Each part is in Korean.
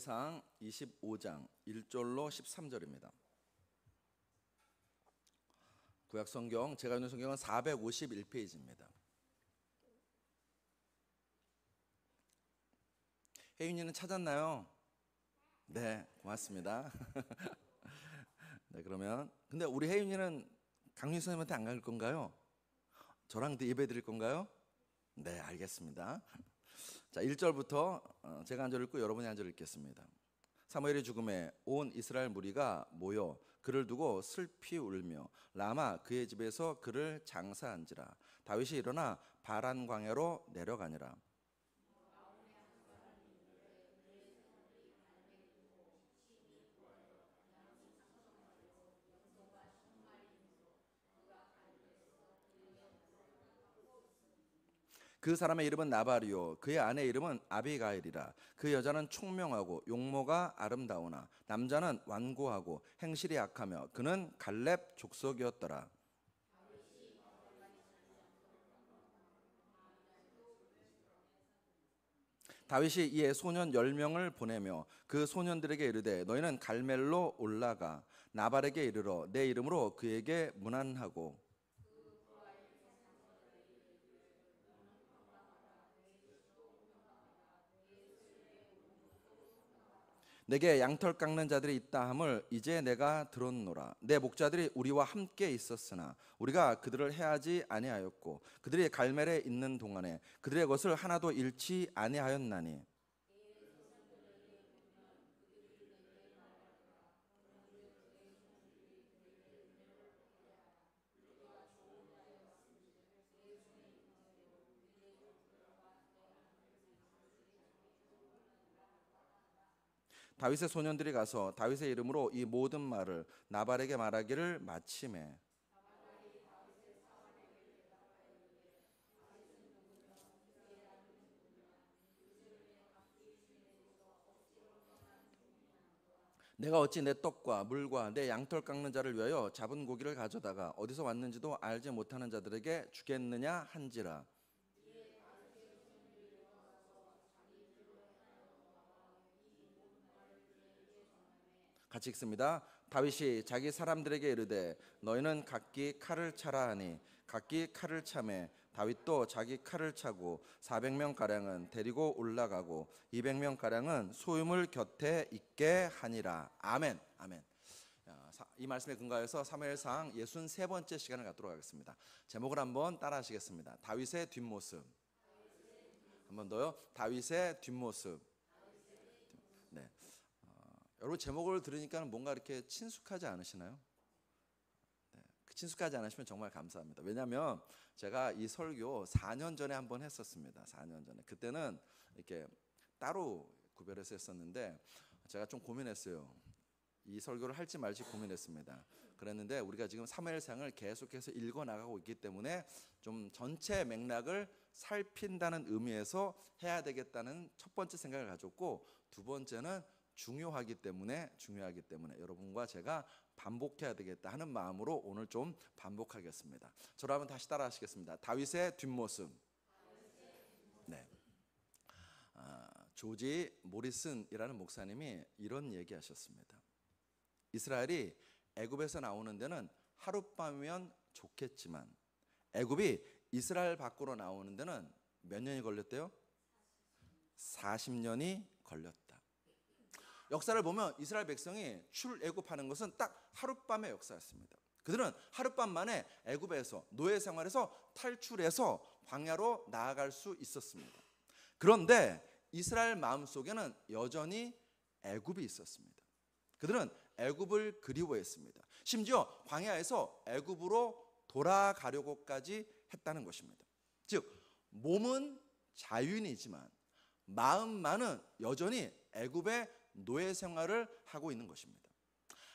사무엘상 25장 1절로 13절입니다. 구약성경, 제가 있는 성경은 451페이지입니다. 혜윤이는 찾았나요? 네, 고맙습니다. 네, 그러면 근데 우리 혜윤이는 강윤 선생님한테 안 갈 건가요? 저랑 예배 드릴 건가요? 네, 알겠습니다. 자, 1절부터 제가 한 절 읽고 여러분이 한 절 읽겠습니다. 사무엘의 죽음에 온 이스라엘 무리가 모여 그를 두고 슬피 울며 라마 그의 집에서 그를 장사한지라. 다윗이 일어나 바란 광야로 내려가니라. 그 사람의 이름은 나발이요 그의 아내의 이름은 아비가일이라. 그 여자는 총명하고 용모가 아름다우나 남자는 완고하고 행실이 악하며 그는 갈렙 족속이었더라. 다윗이 이에 소년 10명을 보내며 그 소년들에게 이르되 너희는 갈멜로 올라가 나발에게 이르러 내 이름으로 그에게 문안하고 내게 양털 깎는 자들이 있다 함을 이제 내가 들었노라. 내 목자들이 우리와 함께 있었으나 우리가 그들을 해하지 아니하였고 그들이 갈멜에 있는 동안에 그들의 것을 하나도 잃지 아니하였나니 다윗의 소년들이 가서 다윗의 이름으로 이 모든 말을 나발에게 말하기를 마치매 내가 어찌 내 떡과 물과 내 양털 깎는 자를 위하여 잡은 고기를 가져다가 어디서 왔는지도 알지 못하는 자들에게 주겠느냐 한지라. 같이 읽습니다. 다윗이 자기 사람들에게 이르되 너희는 각기 칼을 차라 하니 각기 칼을 차매 다윗도 자기 칼을 차고 400명 가량은 데리고 올라가고 200명 가량은 소유물 곁에 있게 하니라. 아멘. 아멘. 이 말씀에 근거해서 사무엘상 63번째 시간을 갖도록 하겠습니다. 제목을 한번 따라 하시겠습니다. 다윗의 뒷모습. 한 번 더요. 다윗의 뒷모습. 네. 여러분 제목을 들으니까 뭔가 이렇게 친숙하지 않으시나요? 네, 친숙하지 않으시면 정말 감사합니다. 왜냐하면 제가 이 설교 4년 전에 한번 했었습니다. 4년 전에. 그때는 이렇게 따로 구별해서 했었는데 제가 좀 고민했어요. 이 설교를 할지 말지 고민했습니다. 그랬는데 우리가 지금 사무엘상을 계속해서 읽어나가고 있기 때문에 좀 전체 맥락을 살핀다는 의미에서 해야 되겠다는 첫 번째 생각을 가졌고 두 번째는 중요하기 때문에 여러분과 제가 반복해야 되겠다 하는 마음으로 오늘 좀 반복하겠습니다. 저를 한번 다시 따라 하시겠습니다. 다윗의 뒷모습. 네. 조지 모리슨이라는 목사님이 이런 얘기하셨습니다. 이스라엘이 애굽에서 나오는 데는 하룻밤이면 좋겠지만 애굽이 이스라엘 밖으로 나오는 데는 몇 년이 걸렸대요? 40년이 걸렸다. 역사를 보면 이스라엘 백성이 출애굽하는 것은 딱 하룻밤의 역사였습니다. 그들은 하룻밤 만에 애굽에서 노예 생활에서 탈출해서 광야로 나아갈 수 있었습니다. 그런데 이스라엘 마음속에는 여전히 애굽이 있었습니다. 그들은 애굽을 그리워했습니다. 심지어 광야에서 애굽으로 돌아가려고까지 했다는 것입니다. 즉 몸은 자유인이지만 마음만은 여전히 애굽의 노예 생활을 하고 있는 것입니다.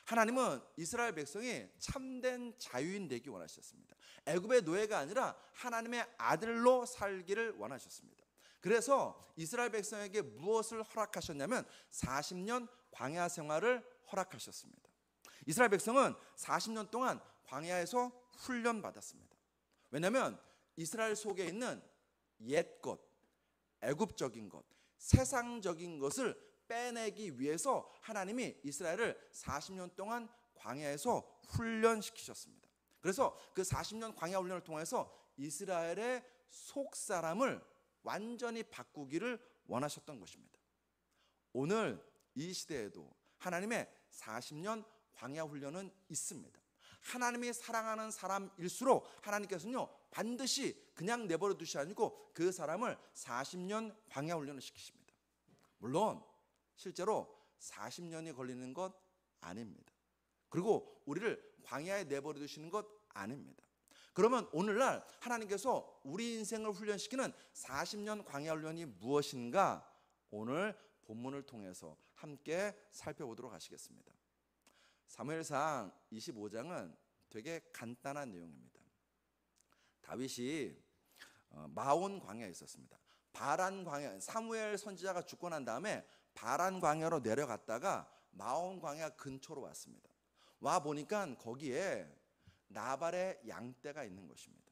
하나님은 이스라엘 백성이 참된 자유인 되기 원하셨습니다. 애굽의 노예가 아니라 하나님의 아들로 살기를 원하셨습니다. 그래서 이스라엘 백성에게 무엇을 허락하셨냐면 40년 광야 생활을 허락하셨습니다. 이스라엘 백성은 40년 동안 광야에서 훈련받았습니다. 왜냐하면 이스라엘 속에 있는 옛것, 애굽적인 것, 세상적인 것을 빼내기 위해서 하나님이 이스라엘을 40년 동안 광야에서 훈련시키셨습니다. 그래서 그 40년 광야 훈련을 통해서 이스라엘의 속 사람을 완전히 바꾸기를 원하셨던 것입니다. 오늘 이 시대에도 하나님의 40년 광야 훈련은 있습니다. 하나님이 사랑하는 사람일수록 하나님께서는요 반드시 그냥 내버려 두시지 않고 그 사람을 40년 광야 훈련을 시키십니다. 물론 실제로 40년이 걸리는 것 아닙니다. 그리고 우리를 광야에 내버려 두시는 것 아닙니다. 그러면 오늘날 하나님께서 우리 인생을 훈련시키는 40년 광야 훈련이 무엇인가 오늘 본문을 통해서 함께 살펴보도록 하시겠습니다. 사무엘상 25장은 되게 간단한 내용입니다. 다윗이 마온 광야에 있었습니다. 바란 광야, 사무엘 선지자가 죽고 난 다음에 바란 광야로 내려갔다가 마온 광야 근처로 왔습니다. 와 보니까 거기에 나발의 양떼가 있는 것입니다.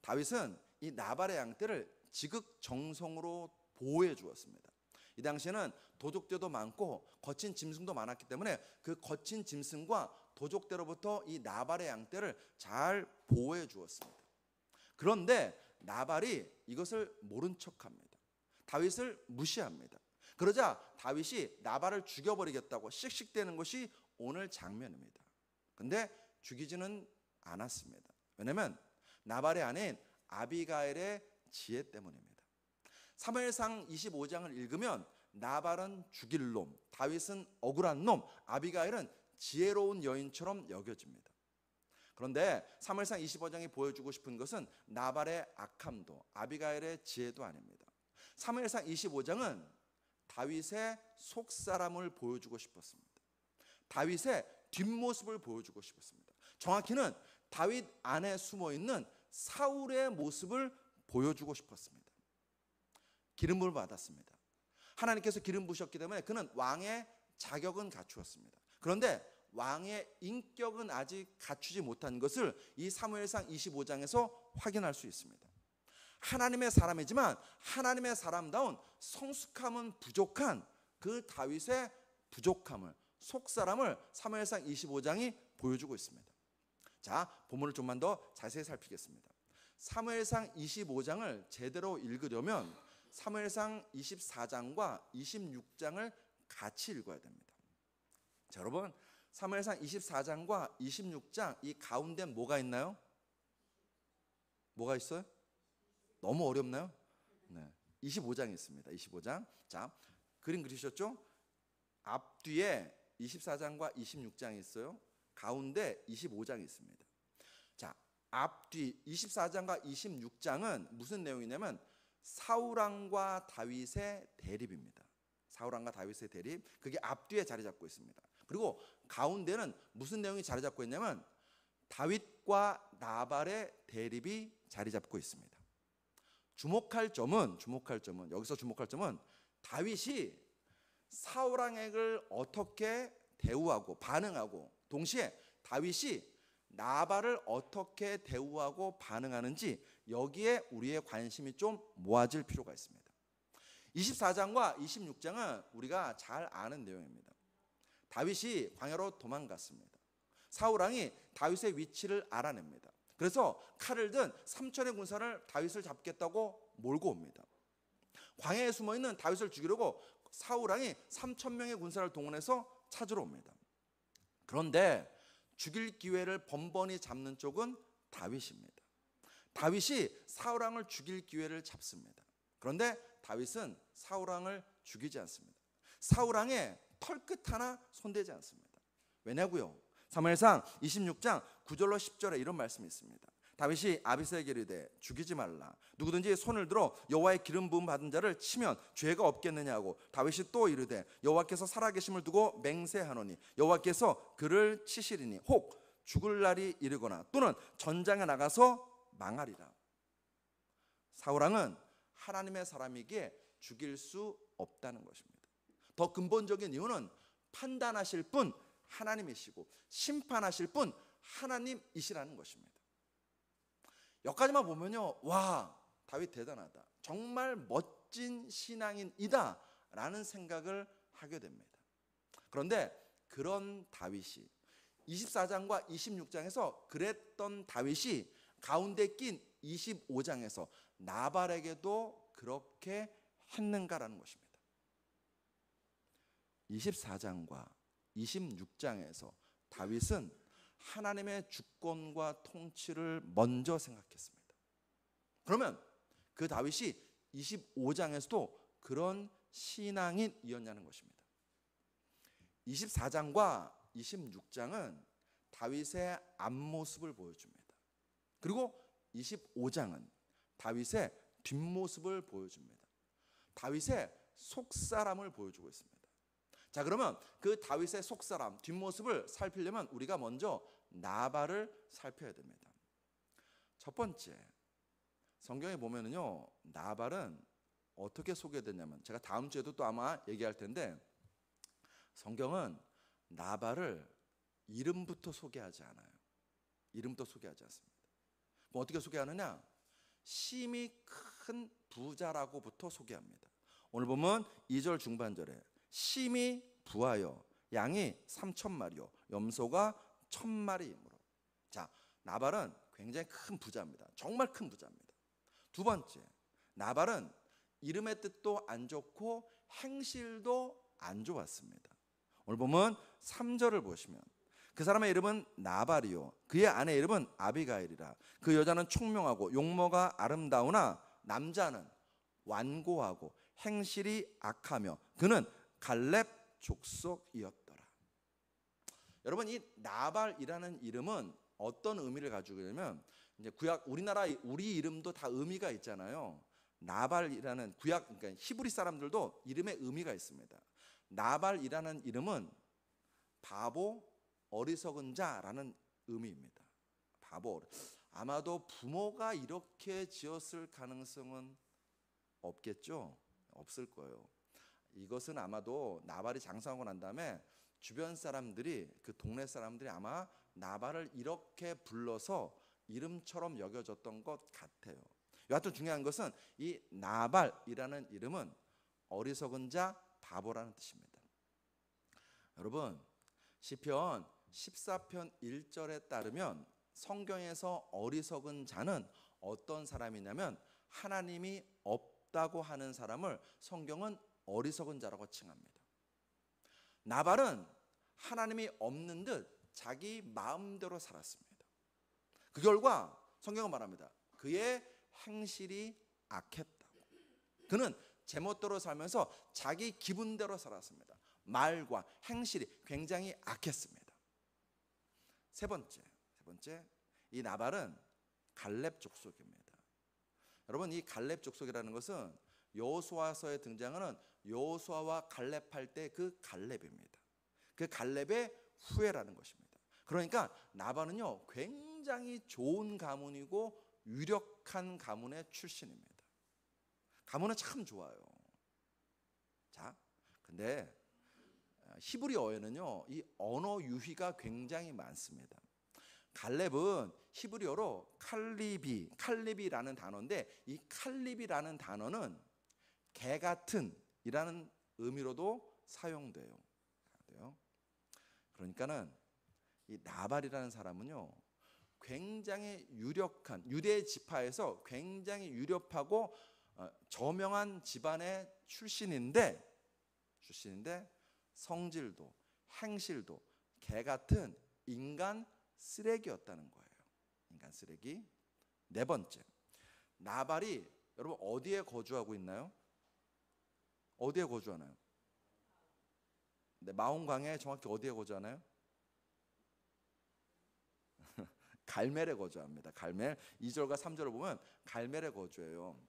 다윗은 이 나발의 양떼를 지극정성으로 보호해 주었습니다. 이 당시에는 도적대도 많고 거친 짐승도 많았기 때문에 그 거친 짐승과 도적대로부터 이 나발의 양떼를 잘 보호해 주었습니다. 그런데 나발이 이것을 모른 척합니다. 다윗을 무시합니다. 그러자 다윗이 나발을 죽여버리겠다고 씩씩대는 것이 오늘 장면입니다. 근데 죽이지는 않았습니다. 왜냐하면 나발의 아내인 아비가일의 지혜 때문입니다. 사무엘상 25장을 읽으면 나발은 죽일 놈, 다윗은 억울한 놈, 아비가일은 지혜로운 여인처럼 여겨집니다. 그런데 사무엘상 25장이 보여주고 싶은 것은 나발의 악함도 아비가일의 지혜도 아닙니다. 사무엘상 25장은 다윗의 속사람을 보여주고 싶었습니다. 다윗의 뒷모습을 보여주고 싶었습니다. 정확히는 다윗 안에 숨어있는 사울의 모습을 보여주고 싶었습니다. 기름을 받았습니다. 하나님께서 기름 부으셨기 때문에 그는 왕의 자격은 갖추었습니다. 그런데 왕의 인격은 아직 갖추지 못한 것을 이 사무엘상 25장에서 확인할 수 있습니다. 하나님의 사람이지만 하나님의 사람다운 성숙함은 부족한 그 다윗의 부족함을, 속사람을 사무엘상 25장이 보여주고 있습니다. 자, 본문을 좀만 더 자세히 살피겠습니다. 사무엘상 25장을 제대로 읽으려면 사무엘상 24장과 26장을 같이 읽어야 됩니다. 자, 여러분, 사무엘상 24장과 26장 이 가운데 뭐가 있나요? 뭐가 있어요? 너무 어렵나요? 네, 25장이 있습니다. 25장. 자, 그림 그리셨죠? 앞뒤에 24장과 26장이 있어요. 가운데 25장이 있습니다. 자, 앞뒤 24장과 26장은 무슨 내용이냐면 사울왕과 다윗의 대립입니다. 사울왕과 다윗의 대립, 그게 앞뒤에 자리 잡고 있습니다. 그리고 가운데는 무슨 내용이 자리 잡고 있냐면 다윗과 나발의 대립이 자리 잡고 있습니다. 주목할 점은 여기서 주목할 점은 다윗이 사울왕에게 어떻게 대우하고 반응하고 동시에 다윗이 나발을 어떻게 대우하고 반응하는지 여기에 우리의 관심이 좀 모아질 필요가 있습니다. 24장과 26장은 우리가 잘 아는 내용입니다. 다윗이 광야로 도망갔습니다. 사울왕이 다윗의 위치를 알아냅니다. 그래서 칼을 든 3천의 군사를 다윗을 잡겠다고 몰고 옵니다. 광야에 숨어있는 다윗을 죽이려고 사울왕이 3,000명의 군사를 동원해서 찾으러 옵니다. 그런데 죽일 기회를 번번이 잡는 쪽은 다윗입니다. 다윗이 사울왕을 죽일 기회를 잡습니다. 그런데 다윗은 사울왕을 죽이지 않습니다. 사울왕의 털끝 하나 손대지 않습니다. 왜냐고요? 사무엘상 26장 9절로 10절에 이런 말씀이 있습니다. 다윗이 아비새에게 이르되 죽이지 말라. 누구든지 손을 들어 여호와의 기름 부음 받은 자를 치면 죄가 없겠느냐고. 다윗이 또 이르되 여호와께서 살아계심을 두고 맹세하노니 여호와께서 그를 치시리니 혹 죽을 날이 이르거나 또는 전장에 나가서 망하리라. 사울왕은 하나님의 사람이기에 죽일 수 없다는 것입니다. 더 근본적인 이유는 판단하실 분 하나님이시고 심판하실 분 하나님이시라는 것입니다. 여기까지만 보면요, 와, 다윗 대단하다, 정말 멋진 신앙인이다 라는 생각을 하게 됩니다. 그런데 그런 다윗이 24장과 26장에서 그랬던 다윗이 가운데 낀 25장에서 나발에게도 그렇게 했는가라는 것입니다. 24장과 26장에서 다윗은 하나님의 주권과 통치를 먼저 생각했습니다. 그러면 그 다윗이 25장에서도 그런 신앙인이었냐는 것입니다. 24장과 26장은 다윗의 앞모습을 보여줍니다. 그리고 25장은 다윗의 뒷모습을 보여줍니다. 다윗의 속사람을 보여주고 있습니다. 자, 그러면 그 다윗의 속사람, 뒷모습을 살피려면 우리가 먼저 나발을 살펴야 됩니다. 첫 번째, 성경에 보면은요, 나발은 어떻게 소개되냐면, 제가 다음 주에도 또 아마 얘기할 텐데, 성경은 나발을 이름부터 소개하지 않아요. 이름부터 소개하지 않습니다. 그럼 어떻게 소개하느냐? 심히 큰 부자라고부터 소개합니다. 오늘 보면 2절 중반절에 심히 부하여 양이 3,000마리요 염소가 1,000마리이므로. 자, 나발은 굉장히 큰 부자입니다. 정말 큰 부자입니다. 두 번째, 나발은 이름의 뜻도 안 좋고 행실도 안 좋았습니다. 오늘 보면 3절을 보시면 그 사람의 이름은 나발이요 그의 아내 이름은 아비가일이라. 그 여자는 총명하고 용모가 아름다우나 남자는 완고하고 행실이 악하며 그는 갈렙 족속이었더라. 여러분, 이 나발이라는 이름은 어떤 의미를 가지고 있냐면, 이제 구약 우리나라 우리 이름도 다 의미가 있잖아요. 나발이라는 구약, 그러니까 히브리 사람들도 이름에 의미가 있습니다. 나발이라는 이름은 바보, 어리석은 자라는 의미입니다. 바보. 아마도 부모가 이렇게 지었을 가능성은 없겠죠? 없을 거예요. 이것은 아마도 나발이 장사하고 난 다음에 주변 사람들이, 그 동네 사람들이 아마 나발을 이렇게 불러서 이름처럼 여겨졌던 것 같아요. 여하튼 중요한 것은 이 나발이라는 이름은 어리석은 자, 바보라는 뜻입니다. 여러분, 시편 14편 1절에 따르면 성경에서 어리석은 자는 어떤 사람이냐면 하나님이 없다고 하는 사람을 성경은 어리석은 자라고 칭합니다. 나발은 하나님이 없는 듯 자기 마음대로 살았습니다. 그 결과 성경은 말합니다. 그의 행실이 악했다고. 그는 제멋대로 살면서 자기 기분대로 살았습니다. 말과 행실이 굉장히 악했습니다. 세 번째, 이 나발은 갈렙 족속입니다. 여러분, 이 갈렙 족속이라는 것은 여호수아서에 등장하는 여호수아와 갈렙할 때 그 갈렙입니다. 그 갈렙의 후예라는 것입니다. 그러니까 나발은요 굉장히 좋은 가문이고 유력한 가문의 출신입니다. 가문은 참 좋아요. 자, 근데 히브리어에는요 이 언어 유희가 굉장히 많습니다. 갈렙은 히브리어로 칼립이라는 단어인데, 이 칼립이라는 단어는 개 같은 이라는 의미로도 사용돼요. 그러니까는 이 나발이라는 사람은요 굉장히 유력한 유대 지파에서 굉장히 유력하고 저명한 집안의 출신인데 성질도 행실도 개 같은 인간 쓰레기였다는 거예요. 인간 쓰레기. 네 번째, 나발이 여러분 어디에 거주하고 있나요? 어디에 거주하나요? 네, 마온강에 정확히 어디에 거주하나요? 갈멜에 거주합니다. 갈멜. 2절과 3절을 보면 갈멜에 거주해요.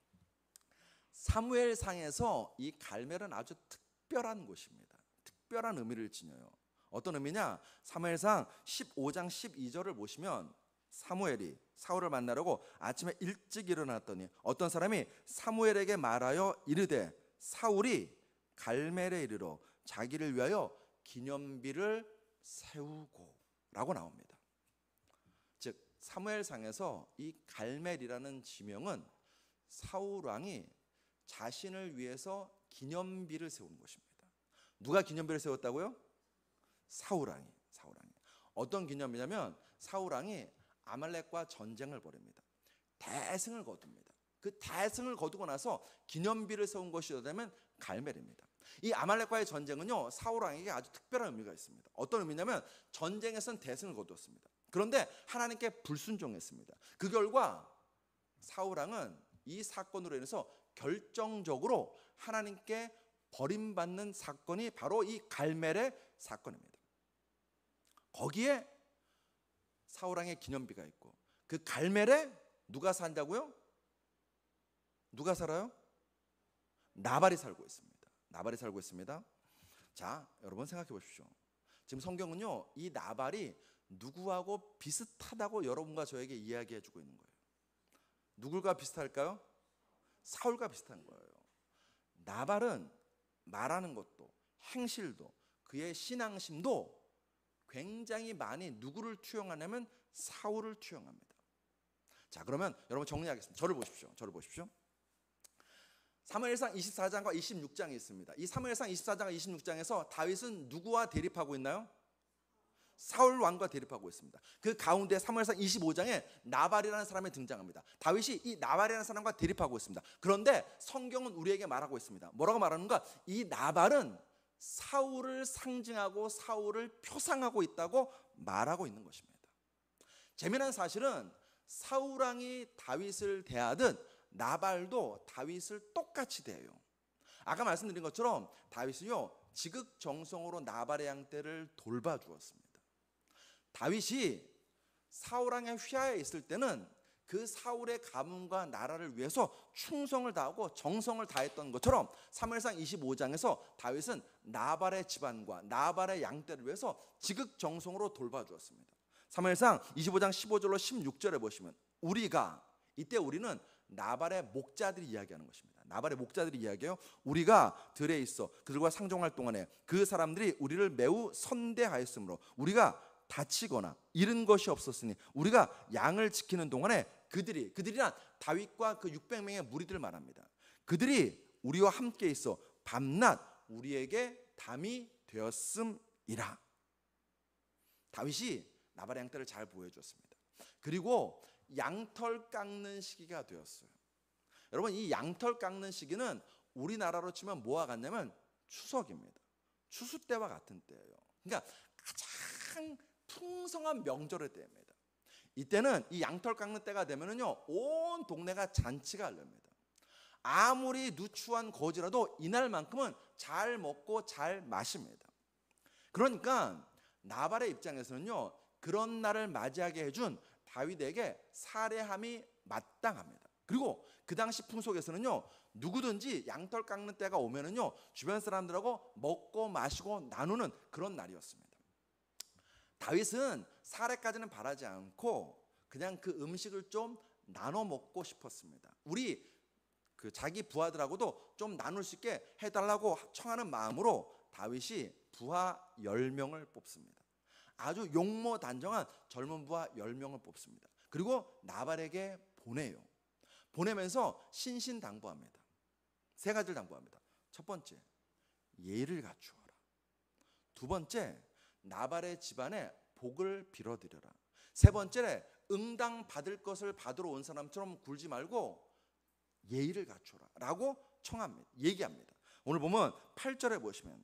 사무엘상에서 이 갈멜은 아주 특별한 곳입니다. 특별한 의미를 지녀요. 어떤 의미냐? 사무엘상 15장 12절을 보시면 사무엘이 사울을 만나려고 아침에 일찍 일어났더니 어떤 사람이 사무엘에게 말하여 이르되 사울이 갈멜에 이르러 자기를 위하여 기념비를 세우고 라고 나옵니다. 즉 사무엘상에서 이 갈멜이라는 지명은 사울 왕이 자신을 위해서 기념비를 세우는 것입니다. 누가 기념비를 세웠다고요? 사울왕이. 어떤 기념이냐면 사울왕이 아말렉과 전쟁을 벌입니다. 대승을 거둡니다. 그 대승을 거두고 나서 기념비를 세운 것이 되면 갈멜입니다. 이 아말렉과의 전쟁은요, 사울왕에게 아주 특별한 의미가 있습니다. 어떤 의미냐면 전쟁에서는 대승을 거두었습니다. 그런데 하나님께 불순종했습니다. 그 결과 사울왕은 이 사건으로 인해서 결정적으로 하나님께 버림받는 사건이 바로 이 갈멜의 사건입니다. 거기에 사울왕의 기념비가 있고 그 갈멜에 누가 산다고요? 누가 살아요? 나발이 살고 있습니다. 자, 여러분 생각해 보십시오. 지금 성경은요, 이 나발이 누구하고 비슷하다고 여러분과 저에게 이야기해 주고 있는 거예요. 누굴과 비슷할까요? 사울과 비슷한 거예요. 나발은 말하는 것도 행실도 그의 신앙심도 굉장히 많이 누구를 투영하냐면 사울을 투영합니다. 자, 그러면 여러분 정리하겠습니다. 저를 보십시오. 사무엘상 24장과 26장이 있습니다. 이 사무엘상 24장과 26장에서 다윗은 누구와 대립하고 있나요? 사울 왕과 대립하고 있습니다. 그 가운데 사무엘상 25장에 나발이라는 사람이 등장합니다. 다윗이 이 나발이라는 사람과 대립하고 있습니다. 그런데 성경은 우리에게 말하고 있습니다. 뭐라고 말하는가? 이 나발은 사울을 상징하고 사울을 표상하고 있다고 말하고 있는 것입니다. 재미난 사실은 사울 왕이 다윗을 대하듯 나발도 다윗을 똑같이 대해요. 아까 말씀드린 것처럼 다윗은요, 지극정성으로 나발의 양떼를 돌봐주었습니다. 다윗이 사울 왕의 휘하에 있을 때는 그 사울의 가문과 나라를 위해서 충성을 다하고 정성을 다했던 것처럼 사무엘상 25장에서 다윗은 나발의 집안과 나발의 양떼를 위해서 지극정성으로 돌봐주었습니다. 사무엘상 25장 15절로 16절에 보시면 이때 우리는 나발의 목자들이 이야기하는 것입니다. 나발의 목자들이 이야기해요. 우리가 들에 있어 그들과 상종할 동안에 그 사람들이 우리를 매우 선대하였으므로 우리가 다치거나 잃은 것이 없었으니 우리가 양을 지키는 동안에 그들이란 다윗과 그 600명의 무리들을 말합니다. 그들이 우리와 함께 있어 밤낮 우리에게 담이 되었음이라. 다윗이 나발의 양떼를 잘 보여줬습니다. 그리고 양털 깎는 시기가 되었어요. 여러분, 이 양털 깎는 시기는 우리나라로 치면 뭐와 같냐면 추석입니다. 추수 때와 같은 때예요. 그러니까 가장 풍성한 명절의 때입니다. 이때는 이 양털 깎는 때가 되면은요, 온 동네가 잔치가 열립니다. 아무리 누추한 거지라도 이날만큼은 잘 먹고 잘 마십니다. 그러니까 나발의 입장에서는요, 그런 날을 맞이하게 해준 다윗에게 살해함이 마땅합니다. 그리고 그 당시 풍속에서는요, 누구든지 양털 깎는 때가 오면은요, 주변 사람들하고 먹고 마시고 나누는 그런 날이었습니다. 다윗은 살해까지는 바라지 않고 그냥 그 음식을 좀 나눠 먹고 싶었습니다. 우리 자기 부하들하고도 좀 나눌 수 있게 해달라고 청하는 마음으로 다윗이 부하 10명을 뽑습니다. 아주 용모단정한 젊은 부하 10명을 뽑습니다. 그리고 나발에게 보내요. 보내면서 신신당부합니다. 3가지를 당부합니다. 첫 번째, 예의를 갖추어라. 두 번째, 나발의 집안에 복을 빌어드려라. 세 번째, 응당 받을 것을 받으러 온 사람처럼 굴지 말고 예의를 갖추어라 라고 청합니다. 얘기합니다. 오늘 보면 8절에 보시면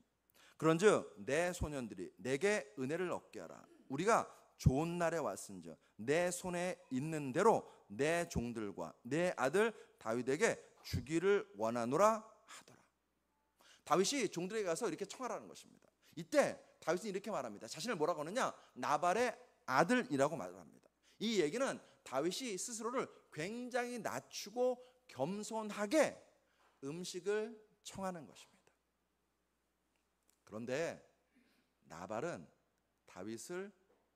그런즉 내 소년들이 내게 은혜를 얻게 하라. 우리가 좋은 날에 왔은즉 내 손에 있는 대로 내 종들과 내 아들 다윗에게 주기를 원하노라 하더라. 다윗이 종들에게 가서 이렇게 청하라는 것입니다. 이때 다윗은 이렇게 말합니다. 자신을 뭐라고 하느냐? 나발의 아들이라고 말합니다. 이 얘기는 다윗이 스스로를 굉장히 낮추고 겸손하게 음식을 청하는 것입니다. 그런데 나발은 다윗을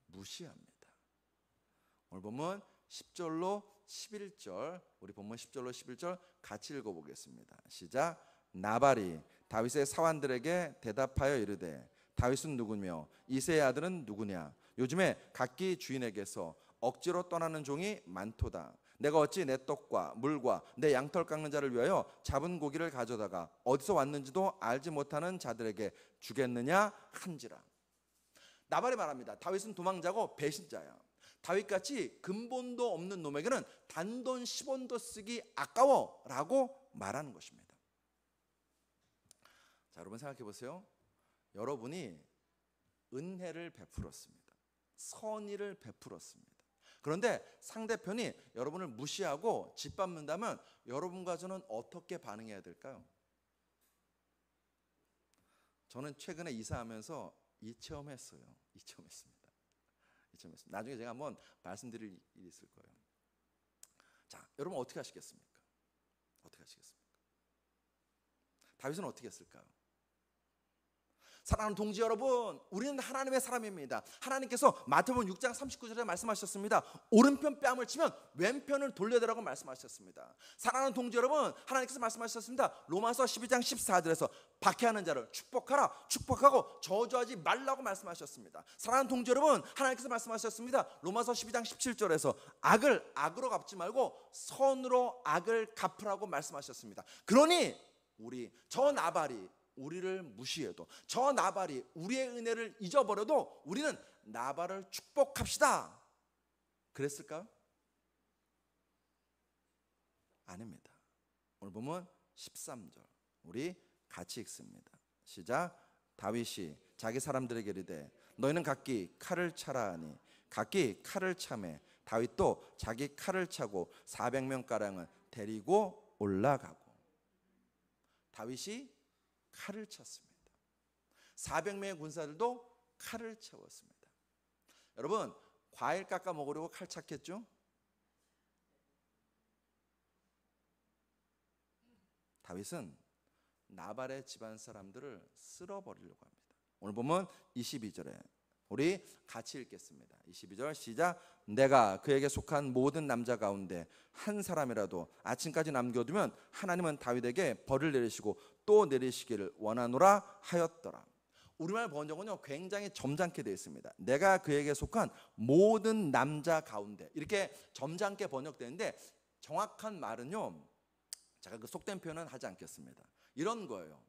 무시합니다. 오늘 보면 10절로 11절, 우리 본문 10절로 11절 같이 읽어보겠습니다. 시작. 나발이 다윗의 사환들에게 대답하여 이르되 다윗은 누구며 이새의 아들은 누구냐? 요즘에 각기 주인에게서 억지로 떠나는 종이 많도다. 내가 어찌 내 떡과 물과 내 양털 깎는 자를 위하여 잡은 고기를 가져다가 어디서 왔는지도 알지 못하는 자들에게 주겠느냐 한지라. 나발이 말합니다. 다윗은 도망자고 배신자야. 다윗같이 근본도 없는 놈에게는 단돈 10원도 쓰기 아까워라고 말하는 것입니다. 자, 여러분 생각해 보세요. 여러분이 은혜를 베풀었습니다. 선의를 베풀었습니다. 그런데 상대편이 여러분을 무시하고 짓밟는다면 여러분과 저는 어떻게 반응해야 될까요? 저는 최근에 이사하면서 이 체험했어요. 이 체험했습니다. 나중에 제가 한번 말씀드릴 일이 있을 거예요. 자, 여러분 어떻게 하시겠습니까? 다윗은 어떻게 했을까요? 사랑하는 동지 여러분, 우리는 하나님의 사람입니다. 하나님께서 마태복음 6장 39절에 말씀하셨습니다. 오른편 뺨을 치면 왼편을 돌려대라고 말씀하셨습니다. 사랑하는 동지 여러분, 하나님께서 말씀하셨습니다. 로마서 12장 14절에서 박해하는 자를 축복하라, 축복하고 저주하지 말라고 말씀하셨습니다. 사랑하는 동지 여러분, 하나님께서 말씀하셨습니다. 로마서 12장 17절에서 악을 악으로 갚지 말고 선으로 악을 갚으라고 말씀하셨습니다. 그러니 저 나발이 우리를 무시해도, 저 나발이 우리의 은혜를 잊어버려도 우리는 나발을 축복합시다. 그랬을까요? 아닙니다. 오늘 보면 13절 우리 같이 읽습니다. 시작. 다윗이 자기 사람들에게 이르되 너희는 각기 칼을 차라 하니 각기 칼을 차매 다윗도 자기 칼을 차고 400명가량을 데리고 올라가고. 다윗이 칼을 찼습니다. 400명의 군사들도 칼을 채웠습니다. 여러분, 과일 깎아 먹으려고 칼 찼겠죠? 다윗은 나발의 집안 사람들을 쓸어버리려고 합니다. 오늘 보면 22절에 우리 같이 읽겠습니다. 22절 시작. 내가 그에게 속한 모든 남자 가운데 한 사람이라도 아침까지 남겨두면 하나님은 다윗에게 벌을 내리시고 또 내리시기를 원하노라 하였더라. 우리말 번역은요 굉장히 점잖게 되어 있습니다. 내가 그에게 속한 모든 남자 가운데, 이렇게 점잖게 번역되는데 정확한 말은요, 제가 그 속된 표현은 하지 않겠습니다. 이런 거예요.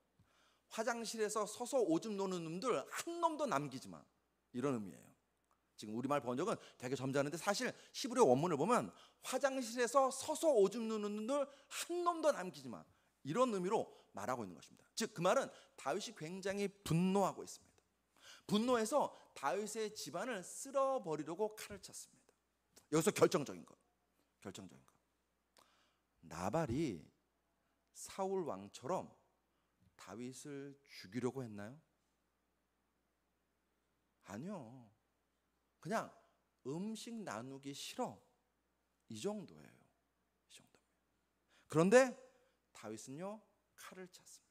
화장실에서 서서 오줌 노는 놈들 한 놈도 남기지 마, 이런 의미예요. 지금 우리말 번역은 되게 점잖은데 사실 히브리 원문을 보면 화장실에서 서서 오줌 누는 놈들 한 놈도 남기지 마, 이런 의미로 말하고 있는 것입니다. 즉 그 말은 다윗이 굉장히 분노하고 있습니다. 분노해서 다윗의 집안을 쓸어버리려고 칼을 찼습니다. 여기서 결정적인 것. 나발이 사울 왕처럼 다윗을 죽이려고 했나요? 아니요. 그냥 음식 나누기 싫어, 이 정도예요. 그런데 다윗은요 칼을 찼습니다.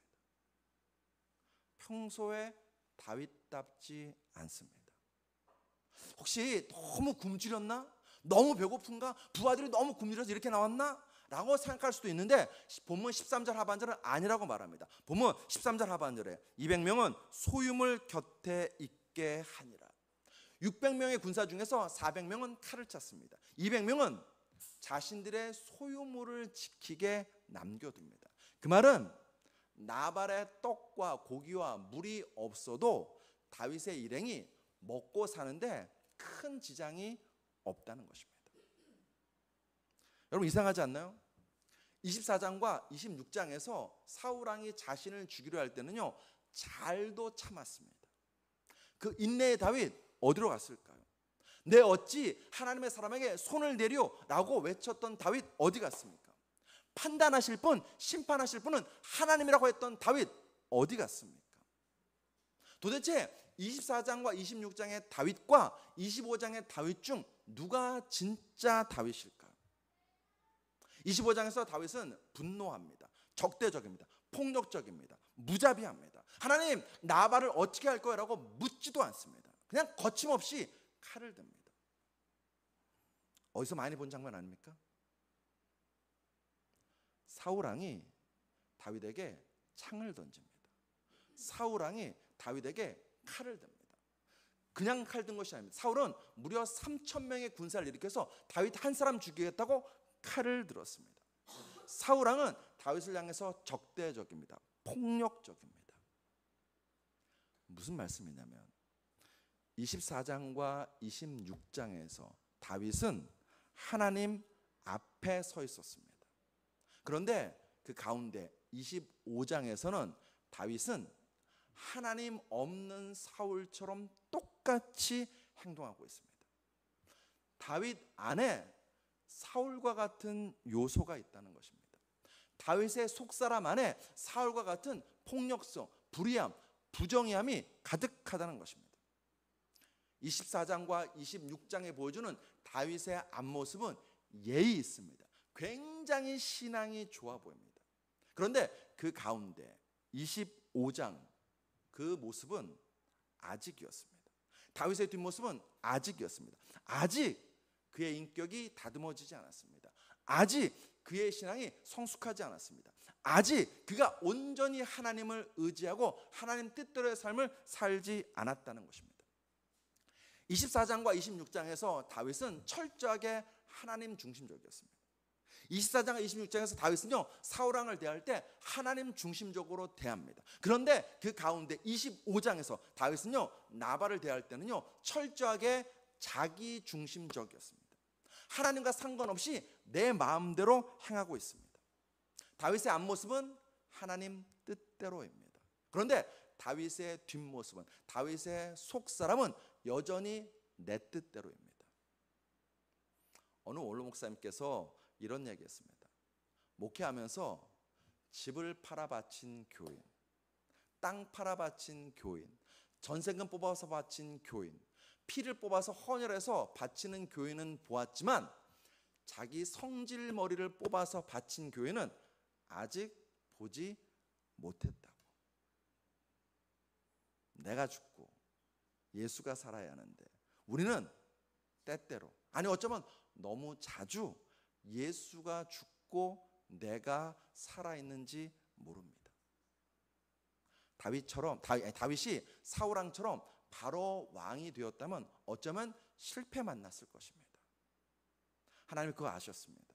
평소에 다윗답지 않습니다. 혹시 너무 굶주렸나? 너무 배고픈가? 부하들이 너무 굶주려서 이렇게 나왔나? 라고 생각할 수도 있는데 본문 13절 하반절은 아니라고 말합니다. 본문 13절 하반절에 200명은 소유물 곁에 있게 하니라. 600명의 군사 중에서 400명은 칼을 찼습니다. 200명은 자신들의 소유물을 지키게 남겨둡니다. 그 말은 나발의 떡과 고기와 물이 없어도 다윗의 일행이 먹고 사는데 큰 지장이 없다는 것입니다. 여러분 이상하지 않나요? 24장과 26장에서 사울왕이 자신을 죽이려 할 때는요 잘도 참았습니다. 그 인내의 다윗 어디로 갔을까요? 내 어찌 하나님의 사람에게 손을 내려 라고 외쳤던 다윗 어디 갔습니까? 판단하실 분, 심판하실 분은 하나님이라고 했던 다윗 어디 갔습니까? 도대체 24장과 26장의 다윗과 25장의 다윗 중 누가 진짜 다윗일까요? 25장에서 다윗은 분노합니다. 적대적입니다. 폭력적입니다. 무자비합니다. 하나님, 나발을 어떻게 할 거야? 라고 묻지도 않습니다. 그냥 거침없이 칼을 듭니다. 어디서 많이 본 장면 아닙니까? 사울왕이 다윗에게 창을 던집니다. 사울왕이 다윗에게 칼을 듭니다. 그냥 칼 든 것이 아닙니다. 사울은 무려 3,000명의 군사를 일으켜서 다윗 한 사람 죽이겠다고 칼을 들었습니다. 사울 왕은 다윗을 향해서 적대적입니다. 폭력적입니다. 무슨 말씀이냐면 24장과 26장에서 다윗은 하나님 앞에 서 있었습니다. 그런데 그 가운데 25장에서는 다윗은 하나님 없는 사울처럼 똑같이 행동하고 있습니다. 다윗 안에 사울과 같은 요소가 있다는 것입니다. 다윗의 속사람 안에 사울과 같은 폭력성, 불의함, 부정의함이 가득하다는 것입니다. 24장과 26장에 보여주는 다윗의 앞모습은 예의 있습니다. 굉장히 신앙이 좋아 보입니다. 그런데 그 가운데 25장 그 모습은 아직이었습니다. 다윗의 뒷모습은 아직이었습니다. 아직 그의 인격이 다듬어지지 않았습니다. 아직 그의 신앙이 성숙하지 않았습니다. 아직 그가 온전히 하나님을 의지하고 하나님 뜻대로의 삶을 살지 않았다는 것입니다. 24장과 26장에서 다윗은 철저하게 하나님 중심적이었습니다. 24장 26장에서 다윗은요 사울왕을 대할 때 하나님 중심적으로 대합니다. 그런데 그 가운데 25장에서 다윗은요 나발을 대할 때는요 철저하게 자기 중심적이었습니다. 하나님과 상관없이 내 마음대로 행하고 있습니다. 다윗의 앞모습은 하나님 뜻대로입니다. 그런데 다윗의 뒷모습은, 다윗의 속사람은 여전히 내 뜻대로입니다. 어느 원로 목사님께서 이런 얘기했습니다. 목회하면서 집을 팔아 바친 교인, 땅 팔아 바친 교인, 전세금 뽑아서 바친 교인, 피를 뽑아서 헌혈해서 바치는 교인은 보았지만 자기 성질머리를 뽑아서 바친 교인은 아직 보지 못했다고. 내가 죽고 예수가 살아야 하는데 우리는 때때로, 아니 어쩌면 너무 자주 예수가 죽고 내가 살아있는지 모릅니다. 다윗이 사울왕처럼 바로 왕이 되었다면 어쩌면 실패 만났을 것입니다. 하나님이 그거 아셨습니다.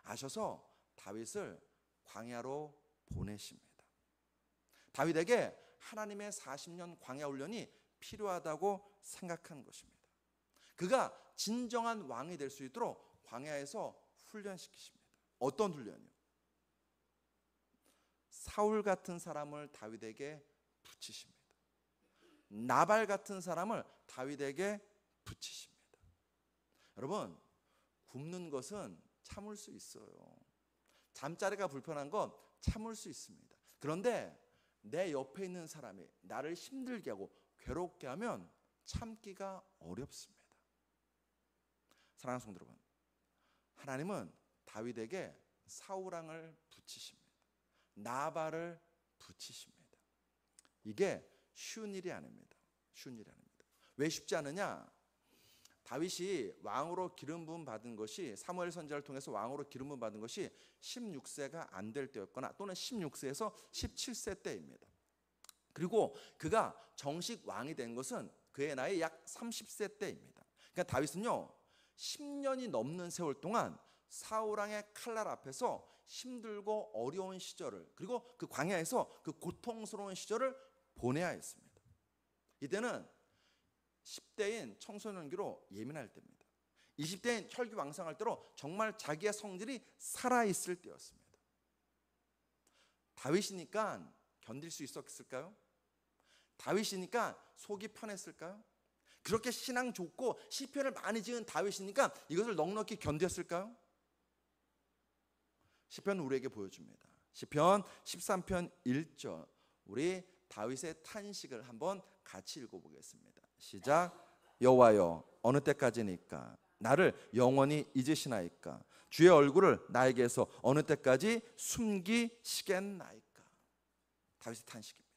아셔서 다윗을 광야로 보내십니다. 다윗에게 하나님의 40년 광야 훈련이 필요하다고 생각한 것입니다. 그가 진정한 왕이 될 수 있도록 광야에서 훈련시키십니다. 어떤 훈련이요? 사울 같은 사람을 다윗에게 붙이십니다. 나발 같은 사람을 다윗에게 붙이십니다. 여러분, 굶는 것은 참을 수 있어요. 잠자리가 불편한 건 참을 수 있습니다. 그런데 내 옆에 있는 사람이 나를 힘들게 하고 괴롭게 하면 참기가 어렵습니다. 사랑하는 성도 여러분, 하나님은 다윗에게 사울왕을 붙이십니다. 나발을 붙이십니다. 이게 쉬운 일이 아닙니다. 쉬운 일이 아닙니다. 왜 쉽지 않느냐? 다윗이 왕으로 기름 부음 받은 것이, 사무엘 선지자를 통해서 왕으로 기름 부음 받은 것이 16세가 안 될 때였거나 또는 16세에서 17세 때입니다. 그리고 그가 정식 왕이 된 것은 그의 나이 약 30세 때입니다. 그러니까 다윗은요 10년이 넘는 세월 동안 사울왕의 칼날 앞에서 힘들고 어려운 시절을, 그리고 그 광야에서 그 고통스러운 시절을 보내야 했습니다. 이때는 10대인 청소년기로 예민할 때입니다. 20대인 혈기왕성할 때로 정말 자기의 성질이 살아있을 때였습니다. 다윗이니까 견딜 수 있었을까요? 다윗이니까 속이 편했을까요? 그렇게 신앙 좋고 시편을 많이 지은 다윗이니까 이것을 넉넉히 견뎠을까요? 시편은 우리에게 보여줍니다. 시편 13편 1절, 우리 다윗의 탄식을 한번 같이 읽어보겠습니다. 시작. 여호와여, 어느 때까지니까 나를 영원히 잊으시나이까? 주의 얼굴을 나에게서 어느 때까지 숨기시겠나이까? 다윗의 탄식입니다.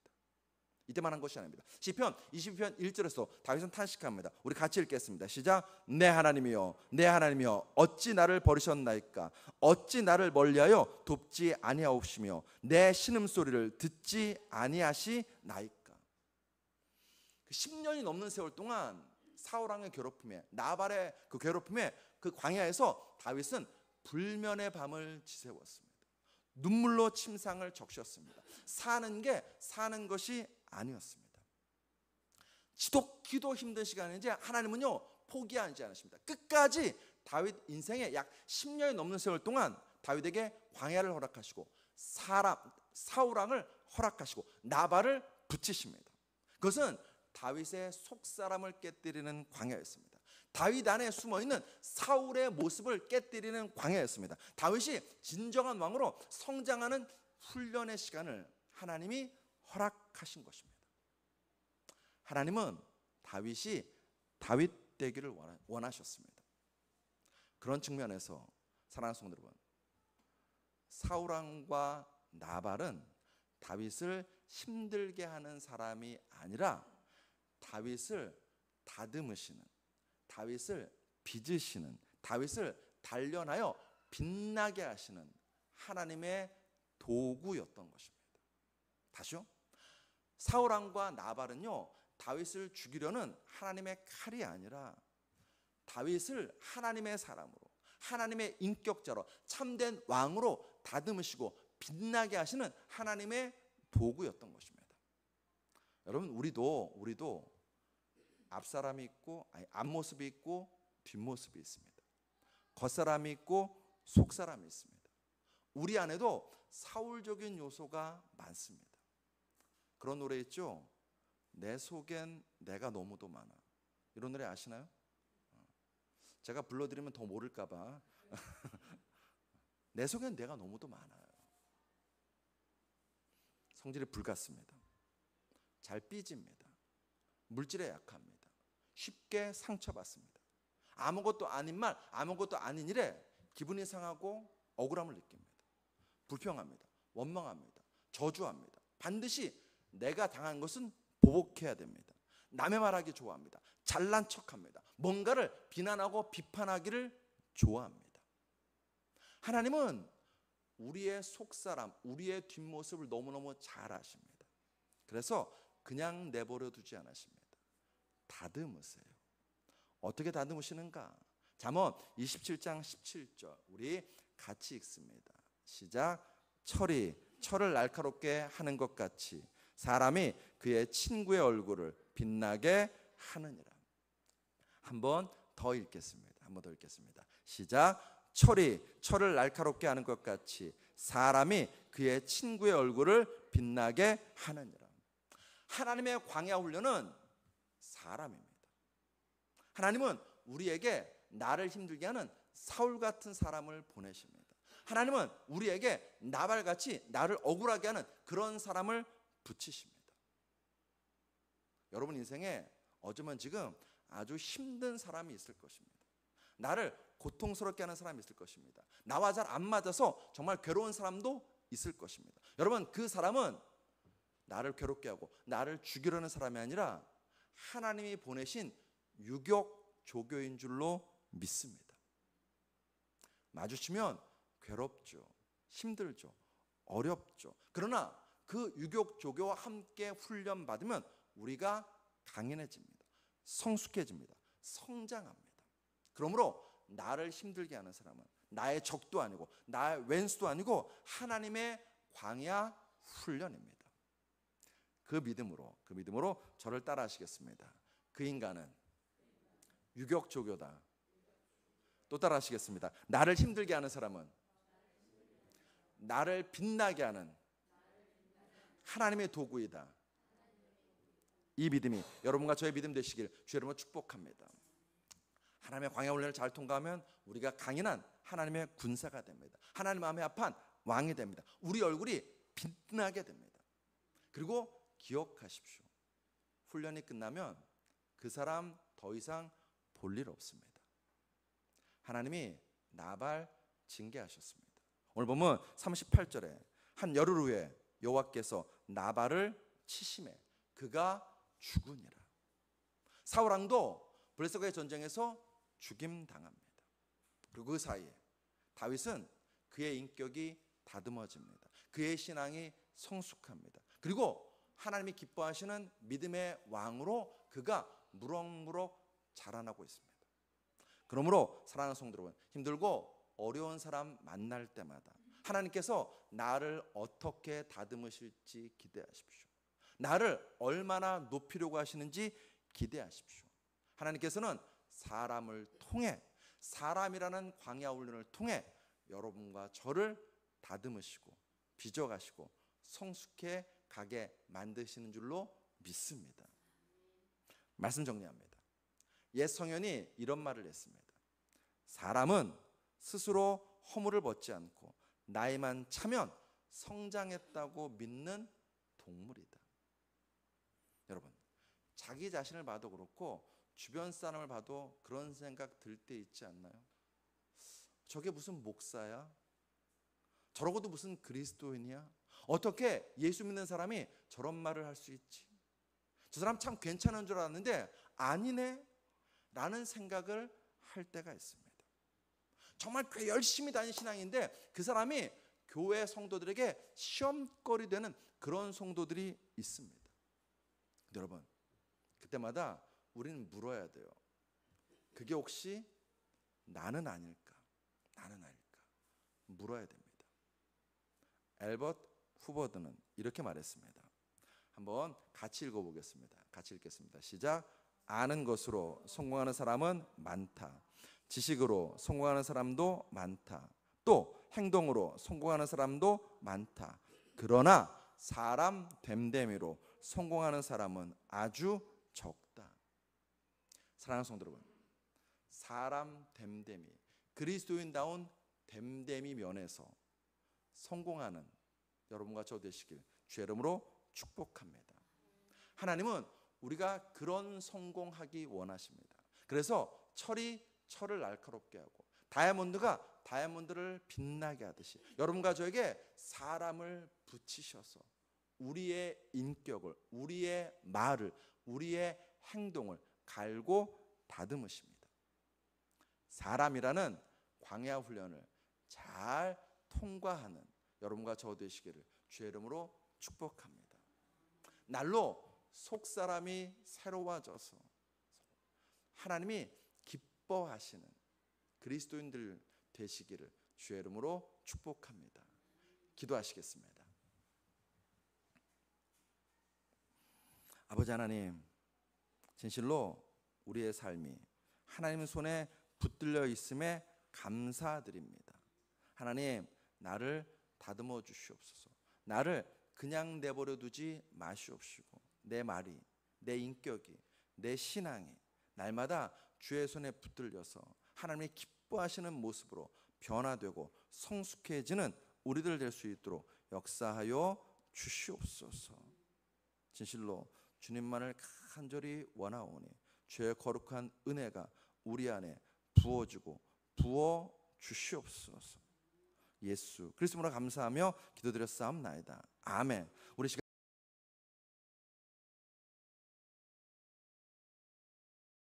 이때만 한 것이 아닙니다. 시편 20편 1절에서 다윗은 탄식합니다. 우리 같이 읽겠습니다. 시작. 내 하나님이여, 내 하나님이여, 어찌 나를 버리셨나이까? 어찌 나를 멀리하여 돕지 아니하옵시며 내 신음소리를 듣지 아니하시나이까? 10년이 넘는 세월 동안 사울 왕의 괴롭힘에, 나발의 그 괴롭힘에, 그 광야에서 다윗은 불면의 밤을 지새웠습니다. 눈물로 침상을 적셨습니다. 사는 것이 아니었습니다. 지독히도 힘든 시간인지 하나님은요 포기하지 않으십니다. 끝까지 다윗 인생에 약 10년이 넘는 세월 동안 다윗에게 광야를 허락하시고 사울 왕을 허락하시고 나발을 붙이십니다. 그것은 다윗의 속사람을 깨뜨리는 광야였습니다. 다윗 안에 숨어있는 사울의 모습을 깨뜨리는 광야였습니다. 다윗이 진정한 왕으로 성장하는 훈련의 시간을 하나님이 허락하신 것입니다. 하나님은 다윗이 다윗 되기를 원하셨습니다. 그런 측면에서 사랑하는 성도 여러분, 사울 왕과 나발은 다윗을 힘들게 하는 사람이 아니라 다윗을 다듬으시는, 다윗을 빚으시는, 다윗을 단련하여 빛나게 하시는 하나님의 도구였던 것입니다. 다시요. 사울 왕과 나발은요 다윗을 죽이려는 하나님의 칼이 아니라 다윗을 하나님의 사람으로, 하나님의 인격자로, 참된 왕으로 다듬으시고 빛나게 하시는 하나님의 도구였던 것입니다. 여러분, 우리도 앞사람이 있고, 앞모습이 있고 뒷모습이 있습니다. 겉사람이 있고 속사람이 있습니다. 우리 안에도 사울적인 요소가 많습니다. 그런 노래 있죠? 내 속엔 내가 너무도 많아. 이런 노래 아시나요? 제가 불러드리면 더 모를까 봐. 내 속엔 내가 너무도 많아요. 성질이 불같습니다. 잘 삐집니다. 물질에 약합니다. 쉽게 상처받습니다. 아무것도 아닌 말, 아무것도 아닌 일에 기분이 상하고 억울함을 느낍니다. 불평합니다. 원망합니다. 저주합니다. 반드시 내가 당한 것은 보복해야 됩니다. 남의 말하기 좋아합니다. 잘난 척합니다. 뭔가를 비난하고 비판하기를 좋아합니다. 하나님은 우리의 속사람, 우리의 뒷모습을 너무너무 잘 아십니다. 그래서 그냥 내버려 두지 않으십니다. 다듬으세요. 어떻게 다듬으시는가? 잠언 27장 17절 우리 같이 읽습니다. 시작. 철을 날카롭게 하는 것 같이 사람이 그의 친구의 얼굴을 빛나게 하느니라. 한 번 더 읽겠습니다. 시작. 철을 날카롭게 하는 것 같이 사람이 그의 친구의 얼굴을 빛나게 하느니라. 하나님의 광야 훈련은 사람입니다. 하나님은 우리에게 나를 힘들게 하는 사울 같은 사람을 보내십니다. 하나님은 우리에게 나발같이 나를 억울하게 하는 그런 사람을 붙이십니다. 여러분 인생에 어쩌면 지금 아주 힘든 사람이 있을 것입니다. 나를 고통스럽게 하는 사람이 있을 것입니다. 나와 잘 안 맞아서 정말 괴로운 사람도 있을 것입니다. 여러분, 그 사람은 나를 괴롭게 하고 나를 죽이려는 사람이 아니라 하나님이 보내신 유격 조교인 줄로 믿습니다. 마주치면 괴롭죠. 힘들죠. 어렵죠. 그러나 그 유격 조교와 함께 훈련 받으면 우리가 강인해집니다. 성숙해집니다. 성장합니다. 그러므로 나를 힘들게 하는 사람은 나의 적도 아니고 나의 왼수도 아니고 하나님의 광야 훈련입니다. 그 믿음으로 저를 따라 하시겠습니다. 그 인간은 유격 조교다. 또 따라 하시겠습니다. 나를 힘들게 하는 사람은 나를 빛나게 하는 하나님의 도구이다. 이 믿음이 여러분과 저의 믿음 되시길 주 여러분을 축복합니다. 하나님의 광야 훈련을 잘 통과하면 우리가 강인한 하나님의 군사가 됩니다. 하나님 마음에 합한 왕이 됩니다. 우리 얼굴이 빛나게 됩니다. 그리고 기억하십시오. 훈련이 끝나면 그 사람 더 이상 볼 일 없습니다. 하나님이 나발 징계하셨습니다. 오늘 보면 38절에 한 열흘 후에 여호와께서 나발을 치심해 그가 죽으니라. 사울 왕도 블레셋과의 전쟁에서 죽임당합니다. 그리고 그 사이에 다윗은 그의 인격이 다듬어집니다. 그의 신앙이 성숙합니다. 그리고 하나님이 기뻐하시는 믿음의 왕으로 그가 무럭무럭 자라나고 있습니다. 그러므로 사랑하는 성도 여러분, 힘들고 어려운 사람 만날 때마다 하나님께서 나를 어떻게 다듬으실지 기대하십시오. 나를 얼마나 높이려고 하시는지 기대하십시오. 하나님께서는 사람을 통해, 사람이라는 광야 훈련을 통해 여러분과 저를 다듬으시고 빚어가시고 성숙해 가게 만드시는 줄로 믿습니다. 말씀 정리합니다. 옛 성현이 이런 말을 했습니다. 사람은 스스로 허물을 벗지 않고 나이만 차면 성장했다고 믿는 동물이다. 여러분, 자기 자신을 봐도 그렇고 주변 사람을 봐도 그런 생각 들 때 있지 않나요? 저게 무슨 목사야? 저러고도 무슨 그리스도인이야? 어떻게 예수 믿는 사람이 저런 말을 할 수 있지? 저 사람 참 괜찮은 줄 알았는데 아니네? 라는 생각을 할 때가 있습니다. 정말 꽤 열심히 다니는 신앙인데 그 사람이 교회 성도들에게 시험거리 되는 그런 성도들이 있습니다. 여러분, 그때마다 우리는 물어야 돼요. 그게 혹시 나는 아닐까? 나는 아닐까? 물어야 됩니다. 엘버트 후버드는 이렇게 말했습니다. 한번 같이 읽어보겠습니다. 같이 읽겠습니다. 시작. 아는 것으로 성공하는 사람은 많다. 지식으로 성공하는 사람도 많다. 또 행동으로 성공하는 사람도 많다. 그러나 사람 됨됨이로 성공하는 사람은 아주 적다. 사랑하는 성도 여러분, 사람 됨됨이, 그리스도인다운 됨됨이 면에서 성공하는 여러분과 저 되시길 주의 이름으로 축복합니다. 하나님은 우리가 그런 성공하기 원하십니다. 그래서 철이 철을 날카롭게 하고 다이아몬드가 다이아몬드를 빛나게 하듯이 여러분과 저에게 사람을 붙이셔서 우리의 인격을, 우리의 말을, 우리의 행동을 갈고 다듬으십니다. 사람이라는 광야 훈련을 잘 통과하는 여러분과 저 되시기를 주의 이름으로 축복합니다. 날로 속사람이 새로워져서 하나님이 기뻐하시는 그리스도인들 되시기를 주의 이름으로 축복합니다. 기도하시겠습니다. 아버지 하나님, 진실로 우리의 삶이 하나님 손에 붙들려 있음에 감사드립니다. 하나님, 나를 다듬어 주시옵소서. 나를 그냥 내버려 두지 마시옵시고 내 말이, 내 인격이, 내 신앙이 날마다 주의 손에 붙들려서 하나님이 기뻐하시는 모습으로 변화되고 성숙해지는 우리들 될 수 있도록 역사하여 주시옵소서. 진실로 주님만을 간절히 원하오니 주의 거룩한 은혜가 우리 안에 부어지고 부어 주시옵소서. 예수 그리스도로 감사하며 기도드렸사옵나이다. 아멘. 우리 시간